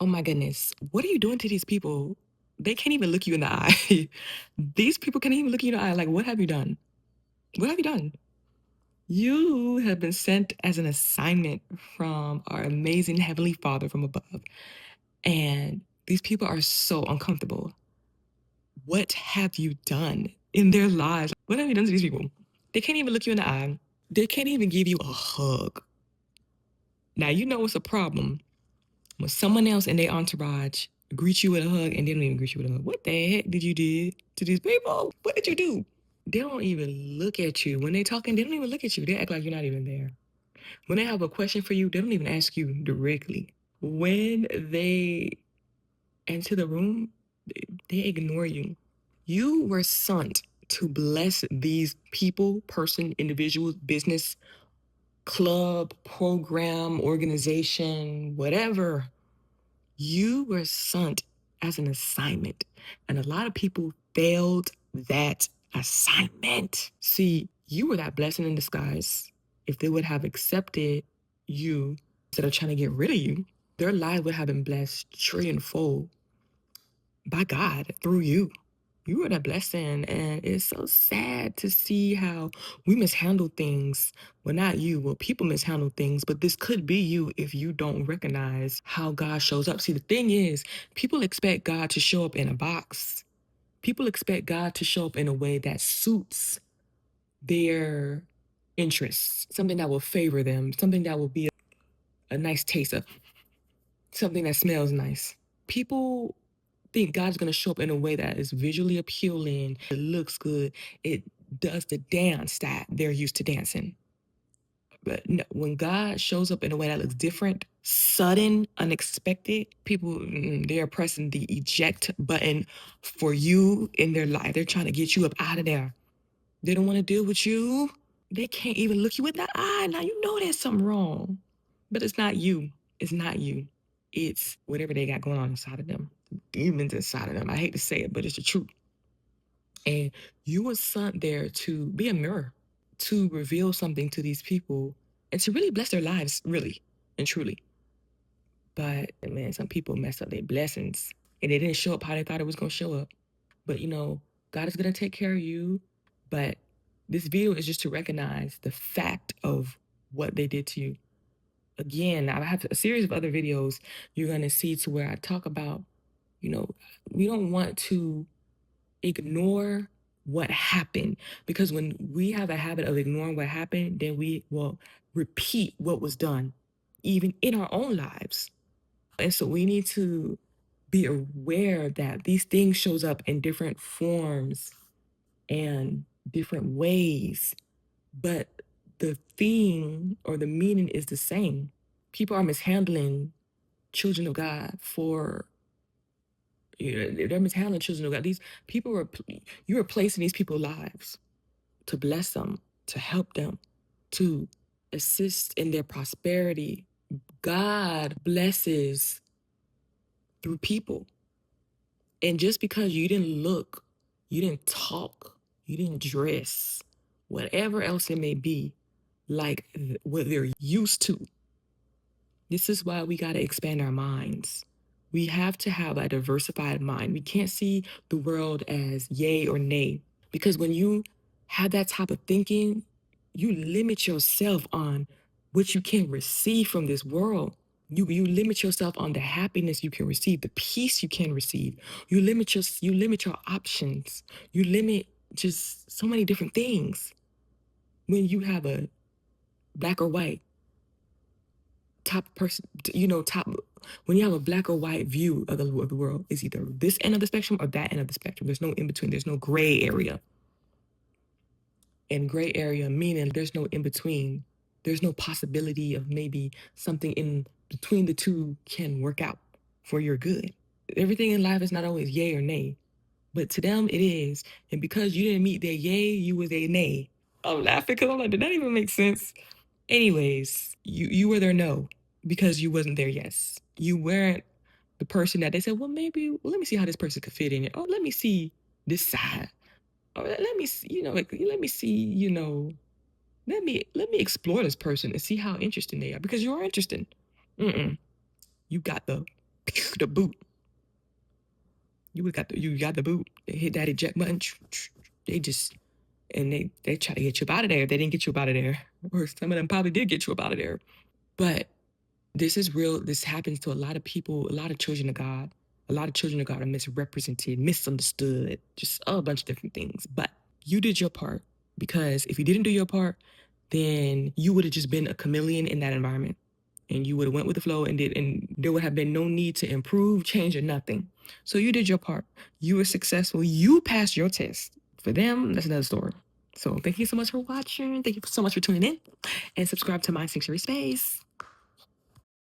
Oh my goodness. What are you doing to these people? They can't even look you in the eye. These people can't even look you in the eye. Like, what have you done? What have you done? You have been sent as an assignment from our amazing Heavenly Father from above. And these people are so uncomfortable. What have you done in their lives? What have you done to these people? They can't even look you in the eye. They can't even give you a hug. Now, you know it's a problem when someone else in their entourage greets you with a hug and they don't even greet you with a hug. What the heck did you do to these people? What did you do? They don't even look at you. When they're talking, they don't even look at you. They act like you're not even there. When they have a question for you, they don't even ask you directly. When they enter the room, they ignore you. You were sent to bless these people, person, individuals, business, club, program, organization, whatever. You were sent as an assignment. And a lot of people failed that assignment. See, you were that blessing in disguise. If they would have accepted you instead of trying to get rid of you, their lives would have been blessed trillionfold by God through you. You were that blessing, and it's so sad to see how we mishandle things. Well, not you, well, people mishandle things, but this could be you if you don't recognize how God shows up. See, the thing is, people expect God to show up in a box. People expect God to show up in a way that suits their interests, something that will favor them, something that will be a nice taste of, something that smells nice. People think God's going to show up in a way that is visually appealing, it looks good, it does the dance that they're used to dancing. But no, when God shows up in a way that looks different, sudden, unexpected, people, they're pressing the eject button for you in their life. They're trying to get you up out of there. They don't want to deal with you. They can't even look you in the eye. Now you know there's something wrong. But it's not you. It's not you. It's whatever they got going on inside of them. Demons inside of them. I hate to say it, but it's the truth. And you were sent there to be a mirror, to reveal something to these people and to really bless their lives, really and truly. But man, some people mess up their blessings and they didn't show up how they thought it was going to show up. But you know, God is going to take care of you. But this video is just to recognize the fact of what they did to you. Again, I have a series of other videos you're going to see to where I talk about, you know, we don't want to ignore what happened, because when we have a habit of ignoring what happened, then we will repeat what was done, even in our own lives. And so we need to be aware that these things shows up in different forms and different ways, but the theme or the meaning is the same. People are mishandling children of God for, they're mishandling children of God. These people are, you are placing these people's lives to bless them, to help them, to assist in their prosperity. God blesses through people. And just because you didn't look, you didn't talk, you didn't dress, whatever else it may be, like what they're used to, this is why we got to expand our minds. We have to have a diversified mind. We can't see the world as yay or nay, because when you have that type of thinking, you limit yourself on what you can receive from this world. You limit yourself on the happiness you can receive, the peace you can receive. You limit your options. You limit just so many different things when you have a black or white top person, top, when you have a black or white view of the world, is either this end of the spectrum or that end of the spectrum. There's no in between. There's no gray area. And gray area meaning there's no in between. There's no possibility of maybe something in between the two can work out for your good. Everything in life is not always yay or nay, but to them it is. And because you didn't meet their yay, you was a nay. I'm laughing because I'm like, did that even make sense? Anyways, you were their no because you wasn't their yes. You weren't the person that they said, well, maybe, well, let me see how this person could fit in it. Oh, let me see this side. Or let me see, let me see, let me explore this person and see how interesting they are, because you're interesting. Mm-mm. You got the The boot. You got the boot. They hit that eject button. They just and they try to get you up out of there. If they didn't get you up out of there, or some of them probably did get you up out of there. But this is real. This happens to a lot of people, a lot of children of God. A lot of children of God are misrepresented, misunderstood, just a bunch of different things. But you did your part, because if you didn't do your part, then you would have just been a chameleon in that environment, and you would have went with the flow, and there would have been no need to improve, change, or nothing. So you did your part. You were successful. You passed your test. For them, that's another story. So thank you so much for watching. Thank you so much for tuning in, and subscribe to my sanctuary space.